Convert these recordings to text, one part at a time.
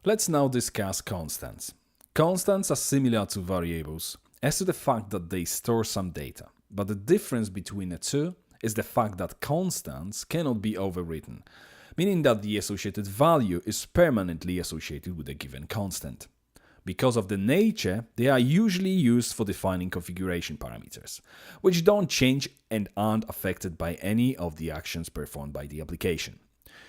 Let's now discuss constants. Constants are similar to variables as to the fact that they store some data, but the difference between the two is the fact that constants cannot be overwritten, meaning that the associated value is permanently associated with a given constant. Because of the nature, they are usually used for defining configuration parameters, which don't change and aren't affected by any of the actions performed by the application.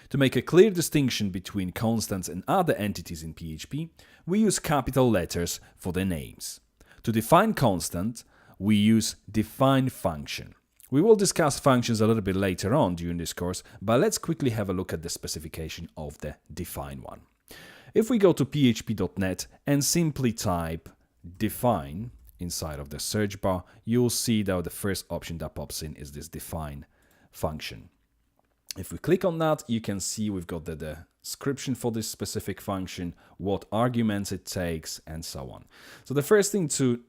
To make a clear distinction between constants and other entities in PHP, we use capital letters for their names. To define constant, we use define function. We will discuss functions a little bit later on during this course, but let's quickly have a look at the specification of the define one. If we go to php.net and simply type define inside of the search bar, you'll see that the first option that pops in is this define function. If we click on that, you can see we've got the description for this specific function, what arguments it takes, and so on. So the first thing to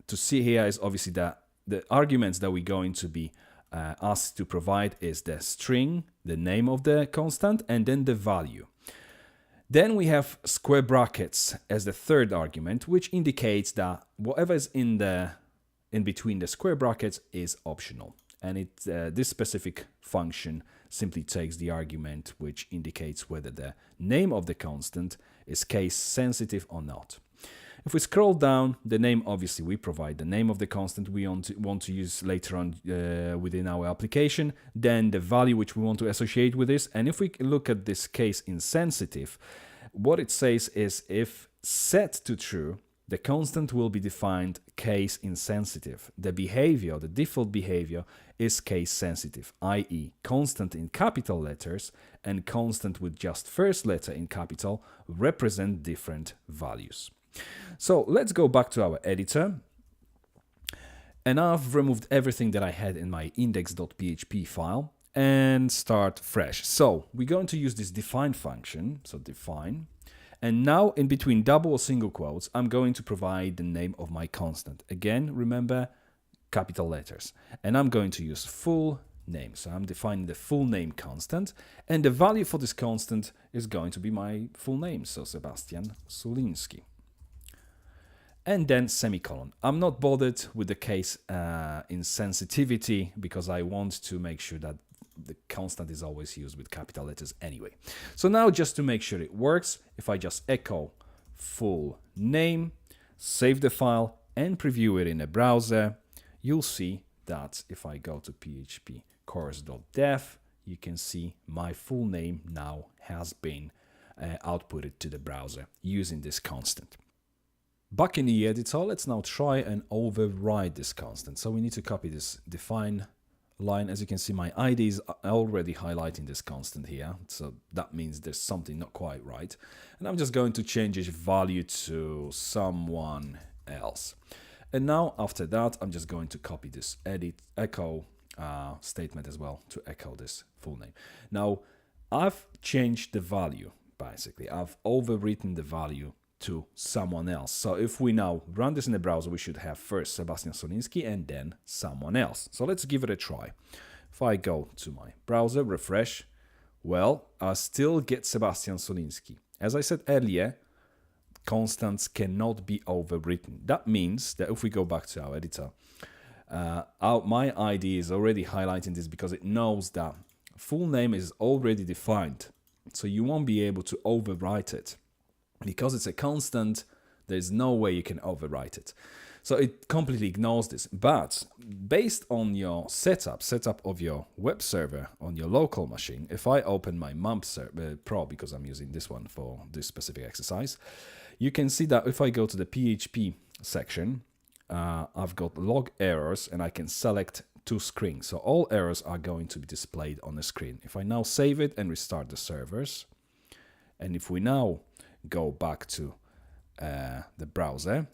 see here is obviously that the arguments that we're going to be asked to provide is the string, the name of the constant, and then the value. Then we have square brackets as the third argument, which indicates that whatever is in between the square brackets is optional. And this specific function simply takes the argument which indicates whether the name of the constant is case sensitive or not. If we scroll down, the name, obviously we provide the name of the constant we want to use later on within our application, then the value which we want to associate with this. And if we look at this case insensitive, what it says is if set to true, the constant will be defined case insensitive. The behavior, the default behavior, is case sensitive, i.e. constant in capital letters and constant with just first letter in capital represent different values. So let's go back to our editor. And I've removed everything that I had in my index.php file and start fresh. So we're going to use this define function, so define. And now in between double or single quotes, I'm going to provide the name of my constant. Again, remember, capital letters. And I'm going to use full name. So I'm defining the full name constant. And the value for this constant is going to be my full name. So Sebastian Sulinski. And then semicolon. I'm not bothered with the case insensitivity because I want to make sure that the constant is always used with capital letters anyway. So now just to make sure it works, if I just echo full name, save the file and preview it in a browser, you'll see that if I go to php course.dev, you can see my full name now has been outputted to the browser using this constant. Back in the editor, let's now try and override this constant. So we need to copy this define line. As you can see, my ID is already highlighting this constant here, so that means there's something not quite right. And I'm just going to change its value to someone else. And now after that, I'm just going to copy this echo statement as well to echo this full name. Now I've changed the value, basically. I've overwritten the value to someone else. So if we now run this in the browser, we should have first Sebastian Solinski and then someone else. So let's give it a try. If I go to my browser, refresh, well, I still get Sebastian Solinski. As I said earlier, constants cannot be overwritten. That means that if we go back to our editor, my ID is already highlighting this because it knows that full name is already defined. So you won't be able to overwrite it. Because it's a constant, there's no way you can overwrite it. So it completely ignores this. But based on your setup of your web server on your local machine, if I open my MUMP Pro, because I'm using this one for this specific exercise, you can see that if I go to the PHP section, I've got log errors and I can select to screen. So all errors are going to be displayed on the screen. If I now save it and restart the servers, and if we now go back to the browser,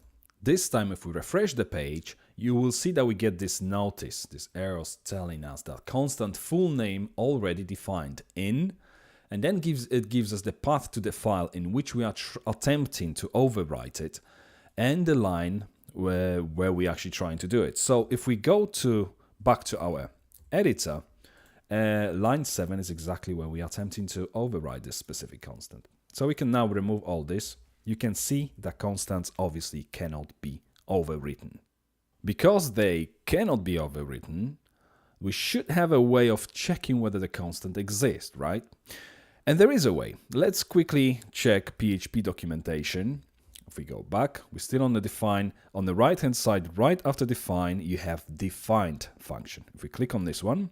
this time if we refresh the page, you will see that we get this notice, this arrows telling us that constant full name already defined in, and then it gives us the path to the file in which we are attempting to overwrite it, and the line where we're actually trying to do it. So if we go back to our editor, line 7 is exactly where we are attempting to override this specific constant. So we can now remove all this. You can see that constants obviously cannot be overwritten. Because they cannot be overwritten, we should have a way of checking whether the constant exists, right? And there is a way. Let's quickly check PHP documentation. If we go back, we're still on the define. On the right-hand side, right after define, you have defined function. If we click on this one,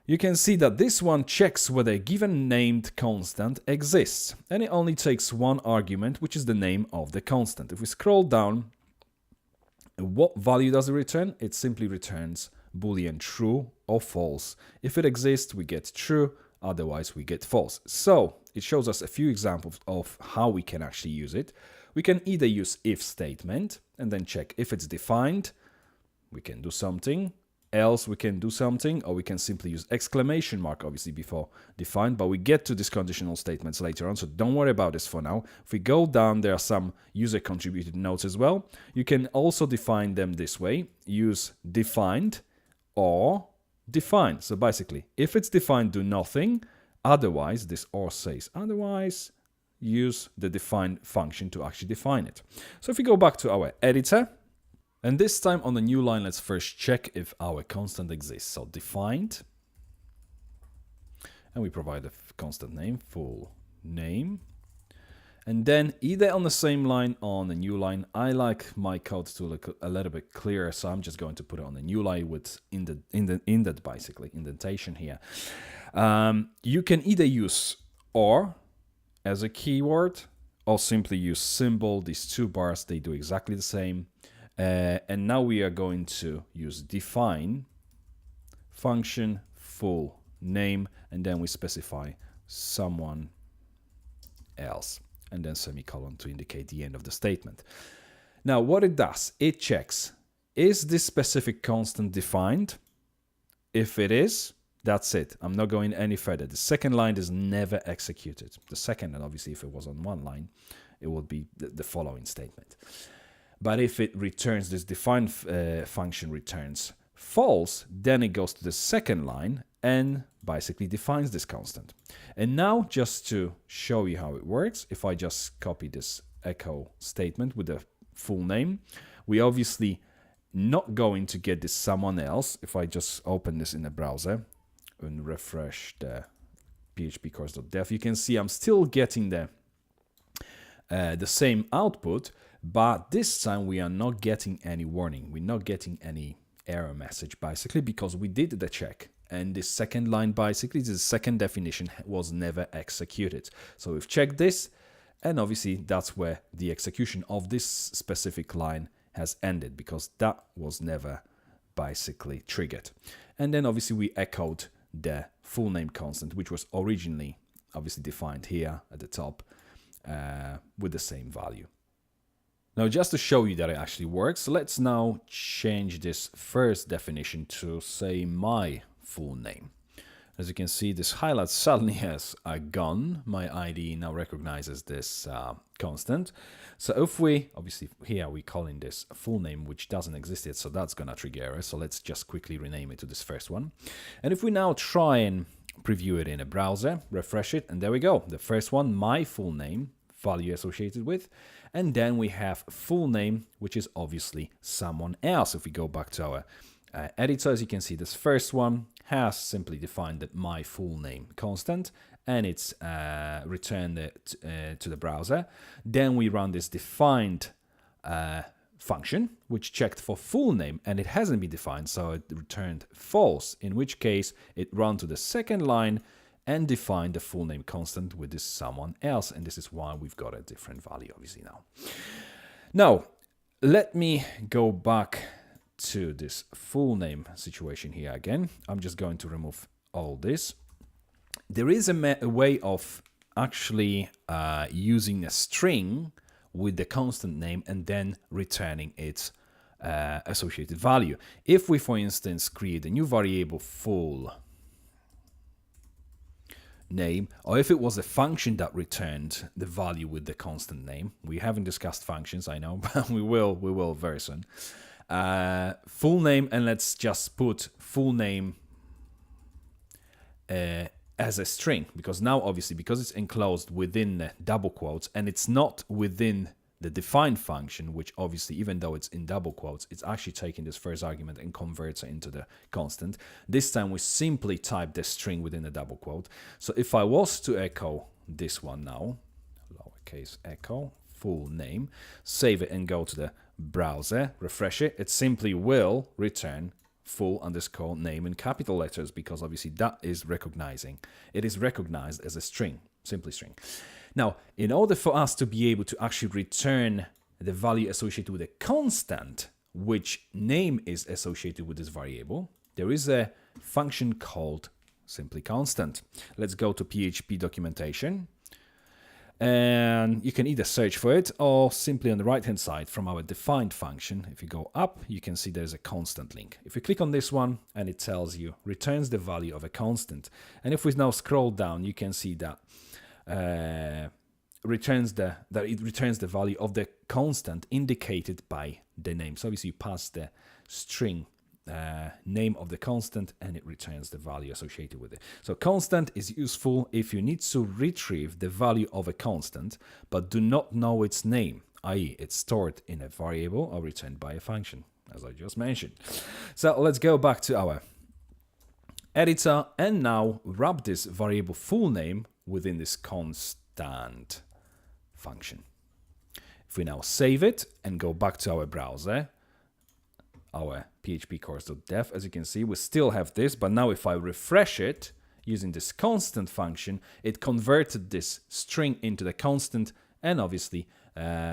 you can see that this one checks whether a given named constant exists. And it only takes one argument, which is the name of the constant. If we scroll down, what value does it return? It simply returns Boolean true or false. If it exists, we get true. Otherwise, we get false. So it shows us a few examples of how we can actually use it. We can either use if statement and then check if it's defined. We can do something. Else we can do something, or we can simply use exclamation mark, obviously, before defined, but we get to these conditional statements later on, so don't worry about this for now. If we go down, there are some user-contributed notes as well. You can also define them this way. Use defined or define. So basically, if it's defined, do nothing. Otherwise, this or says otherwise, use the define function to actually define it. So if we go back to our editor, and this time on the new line, let's first check if our constant exists. So defined, and we provide a constant name, full name. And then either on the same line or on the new line, I like my code to look a little bit clearer, so I'm just going to put it on the new line with indent basically, indentation here. You can either use or as a keyword, or simply use symbol. These two bars, they do exactly the same. And now we are going to use define function full name, and then we specify someone else, and then semicolon to indicate the end of the statement. Now what it does, it checks, is this specific constant defined? If it is, that's it. I'm not going any further. The second line is never executed. The second, and obviously if it was on one line, it would be the following statement. But if it returns, this define function returns false, then it goes to the second line and basically defines this constant. And now, just to show you how it works, if I just copy this echo statement with the full name, we obviously not going to get this someone else. If I just open this in the browser and refresh the PHP course.dev, you can see I'm still getting the same output, but this time we are not getting any warning. We're not getting any error message, basically, because we did the check. And the second line, basically, the second definition was never executed. So we've checked this, and obviously that's where the execution of this specific line has ended, because that was never basically triggered. And then obviously we echoed the full name constant, which was originally obviously defined here at the top with the same value. Now, just to show you that it actually works, let's now change this first definition to, say, my full name. As you can see, this highlight suddenly has gone. My IDE now recognizes this constant. So if we, obviously here we're calling this full name, which doesn't exist yet, so that's gonna trigger error. So let's just quickly rename it to this first one. And if we now try and preview it in a browser, refresh it, and there we go. The first one, my full name, value associated with, and then we have full name, which is obviously someone else. If we go back to our editor, as you can see, this first one has simply defined that my full name constant, and it's returned it to the browser. Then we run this defined function, which checked for full name, and it hasn't been defined, so it returned false, in which case it ran to the second line and define the full name constant with this someone else. And this is why we've got a different value, obviously, now. Now, let me go back to this full name situation here again. I'm just going to remove all this. There is a way of actually using a string with the constant name and then returning its associated value. If we, for instance, create a new variable full name, or if it was a function that returned the value with the constant name. We haven't discussed functions, I know, but we will very soon. Full name, and let's just put full name as a string, because now obviously because it's enclosed within double quotes and it's not within the defined function, which obviously even though it's in double quotes, it's actually taking this first argument and converts it into the constant. This time we simply type the string within the double quote. So if I was to echo this one now, lowercase echo full name, save it and go to the browser, refresh it, it simply will return full underscore name in capital letters, because obviously that is recognizing. It is recognized as a string, simply string. Now, in order for us to be able to actually return the value associated with a constant, which name is associated with this variable, there is a function called simply constant. Let's go to PHP documentation. And you can either search for it or simply on the right hand side from our defined function, if you go up, you can see there's a constant link. If you click on this one and it tells you returns the value of a constant. And if we now scroll down, you can see that it returns the value of the constant indicated by the name. So obviously you pass the string name of the constant and it returns the value associated with it. So constant is useful if you need to retrieve the value of a constant but do not know its name, i.e. it's stored in a variable or returned by a function, as I just mentioned. So let's go back to our editor and now wrap this variable full name within this constant function. If we now save it and go back to our browser, our PHP course.dev, as you can see, we still have this, but now if I refresh it using this constant function, it converted this string into the constant and obviously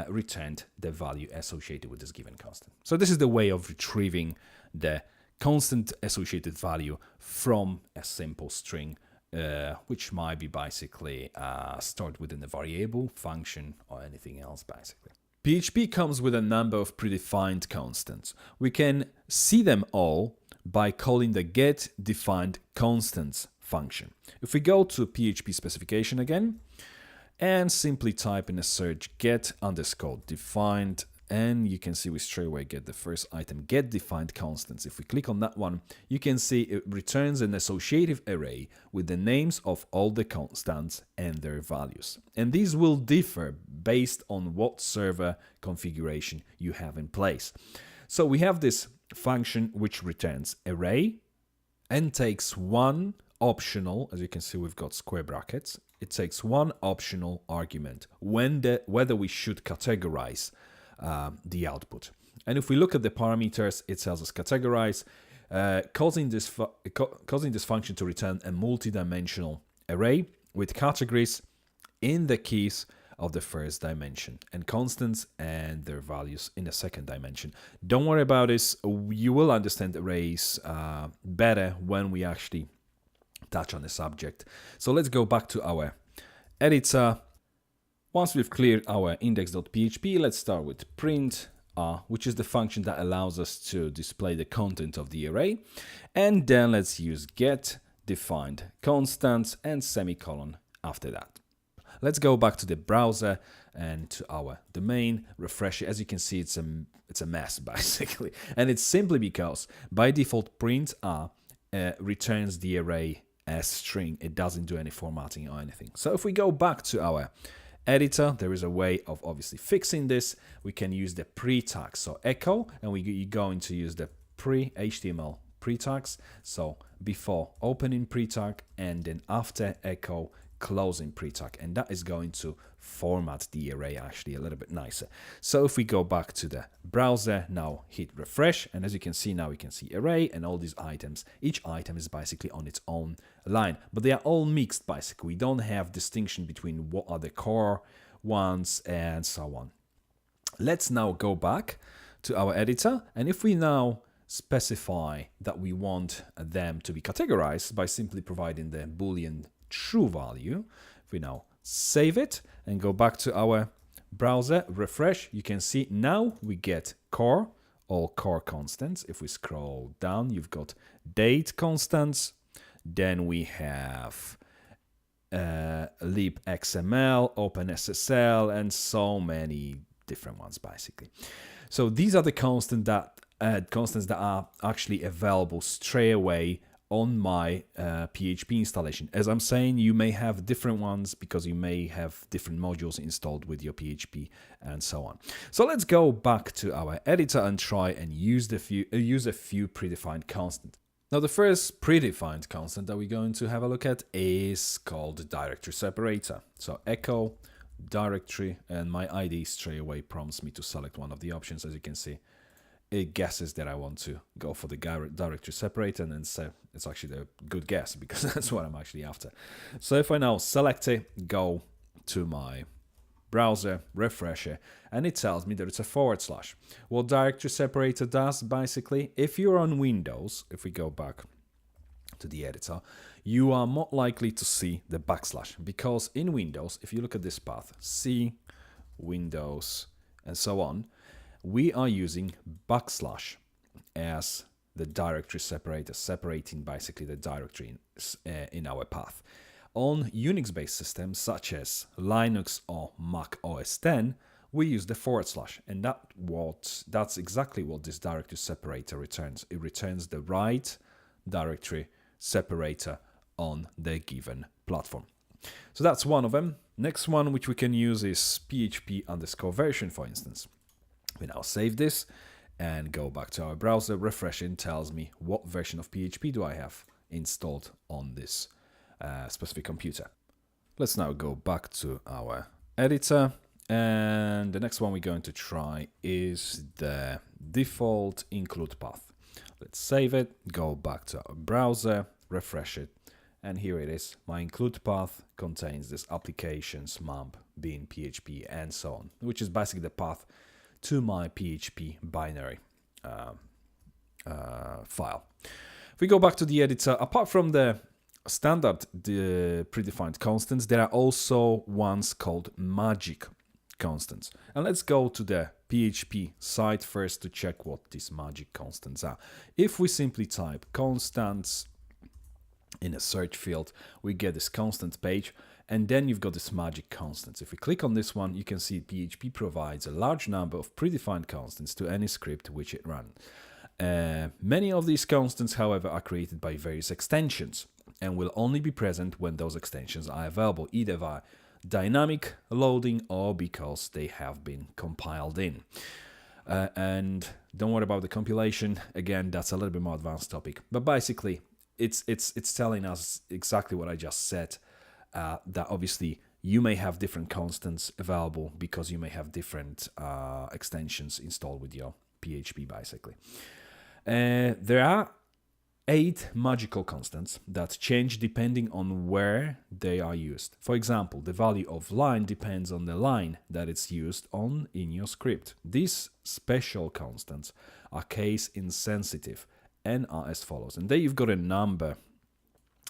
returned the value associated with this given constant. So this is the way of retrieving the constant associated value from a simple string, which might be basically stored within the variable, function, or anything else basically. PHP comes with a number of predefined constants. We can see them all by calling the getDefinedConstants function. If we go to PHP specification again and simply type in a search get_defined, and you can see we straight away get the first item, getDefinedConstants. If we click on that one, you can see it returns an associative array with the names of all the constants and their values. And these will differ based on what server configuration you have in place. So we have this function which returns array and takes one optional, as you can see we've got square brackets, it takes one optional argument whether we should categorize the output. And if we look at the parameters, it tells us categorize, causing this function to return a multi-dimensional array with categories in the keys of the first dimension and constants and their values in the second dimension. Don't worry about this, you will understand arrays better when we actually touch on the subject. So let's go back to our editor. Once we've cleared our index.php, let's start with print, which is the function that allows us to display the content of the array. And then let's use getDefinedConstants and semicolon after that. Let's go back to the browser and to our domain, refresh it. As you can see, it's a mess basically. And it's simply because by default print returns the array as string. It doesn't do any formatting or anything. So if we go back to our editor, there is a way of obviously fixing this. We can use the pre-tags, so echo, and we're going to use the HTML pre-tags. So before opening pre-tag and then after echo closing pre-tag, and that is going to format the array actually a little bit nicer. So if we go back to the browser, now hit refresh, and as you can see now we can see array and all these items. Each item is basically on its own line, but they are all mixed basically. We don't have distinction between what are the core ones and so on. Let's now go back to our editor, and if we now specify that we want them to be categorized by simply providing the boolean true value, if we now save it and go back to our browser, refresh, you can see now we get core, all core constants. If we scroll down, you've got date constants, then we have libxml, openssl, and so many different ones basically. So these are the constants that are actually available straight away on my PHP installation. As I'm saying, you may have different ones because you may have different modules installed with your PHP and so on. So let's go back to our editor and try and use a few predefined constants. Now the first predefined constant that we're going to have a look at is called directory separator. So echo directory, and my ID straight away prompts me to select one of the options. As you can see, it guesses that I want to go for the directory separator, and then say it's actually a good guess because that's what I'm actually after. So if I now select it, go to my browser, refresh it, and it tells me that it's a /. What directory separator does, basically, if you're on Windows, if we go back to the editor, you are more likely to see the / because in Windows, if you look at this path, C, Windows, and so on, we are using / as the directory separator, separating basically the directory in our path. On Unix-based systems such as Linux or Mac OS X, we use the /, and that's exactly what this directory separator returns. It returns the right directory separator on the given platform. So that's one of them. Next one which we can use is PHP_version, for instance. We now save this and go back to our browser, refresh it, and tells me what version of PHP do I have installed on this specific computer. Let's now go back to our editor, and the next one we're going to try is the default include path. Let's save it, go back to our browser, refresh it, and here it is. My include path contains this applications, map, bin, PHP, and so on, which is basically the path to my PHP binary file. If we go back to the editor, apart from the standard predefined constants, there are also ones called magic constants. And let's go to the PHP site first to check what these magic constants are. If we simply type constants in a search field, we get this constant page, and then you've got this magic constants. If we click on this one, you can see PHP provides a large number of predefined constants to any script which it runs. Many of these constants, however, are created by various extensions and will only be present when those extensions are available, either via dynamic loading or because they have been compiled in. And don't worry about the compilation. Again, that's a little bit more advanced topic. But basically, it's telling us exactly what I just said, that obviously you may have different constants available because you may have different extensions installed with your PHP, basically. There are 8 magical constants that change depending on where they are used. For example, the value of line depends on the line that it's used on in your script. These special constants are case insensitive and are as follows. And there you've got a number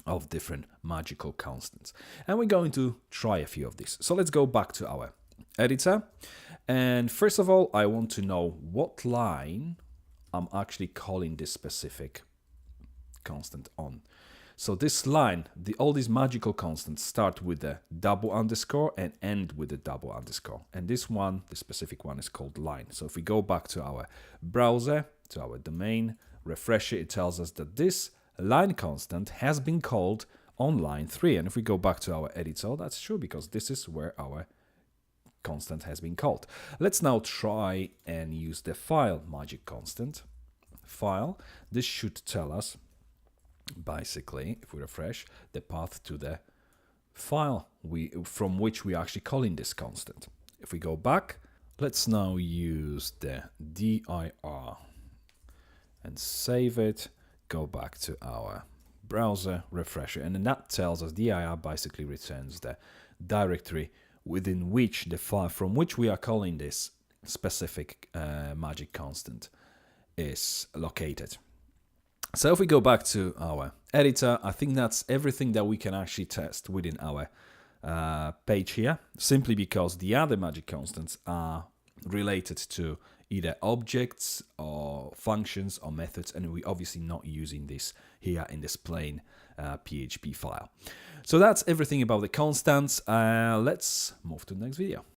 of different magical constants. And we're going to try a few of these. So let's go back to our editor. And first of all, I want to know what line I'm actually calling this specific constant on. So this line, all these magical constants start with a double underscore and end with a double underscore. And this one, the specific one, is called line. So if we go back to our browser, to our domain, refresh it, it tells us that this line constant has been called on line 3. And if we go back to our editor, that's true because this is where our constant has been called. Let's now try and use the file magic constant. File, this should tell us basically, if we refresh, the path to the file from which we are actually calling this constant. If we go back, let's now use the dir and save it, go back to our browser, refresh it, and then that tells us dir basically returns the directory within which the file from which we are calling this specific magic constant is located. So if we go back to our editor, I think that's everything that we can actually test within our page here, simply because the other magic constants are related to either objects or functions or methods, and we're obviously not using this here in this plain PHP file. So that's everything about the constants. Let's move to the next video.